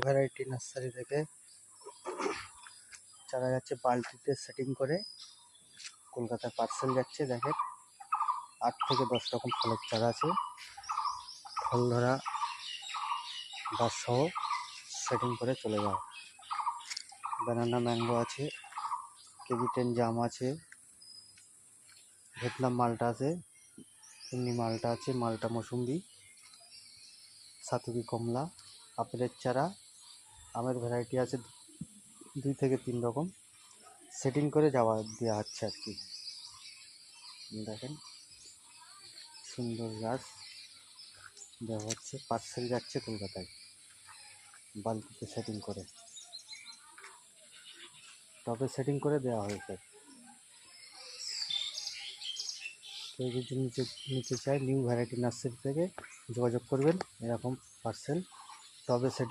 Variety nursery থেকে চারা যাচ্ছে বালতিতে সেটিং করে কলকাতায় পার্সেল যাচ্ছে। দেখেন 8 থেকে 10 রকম ফলের চারা আছে, ফল ধরা গাছ সহ সেটিং করে চলে যাওয়া। ব্যানানা ম্যাঙ্গো আছে, কেজি 10 জাম আছে, ভিয়েতনাম মালটা আছে, এমনি মালটা আছে, মালটা মৌসুম্বি, সাতুকি কমলা, আপেলের চারা, আমের ভ্যারাইটি আছে 2 থেকে 3 রকম, সেটিং করে দেওয়া হচ্ছে আর কি। দেখেন সুন্দর গাছ দেওয়া হচ্ছে, পার্সেল যাচ্ছে কলকাতায় বালতিতে সেটিং করে, টবে সেটিং করে দেওয়া হয়েছে। কেউ যদি নিতে চায় নিউ ভ্যারাইটি নার্সারি থেকে যোগাযোগ করবেন, এরকম পার্সেল টবে সেটিং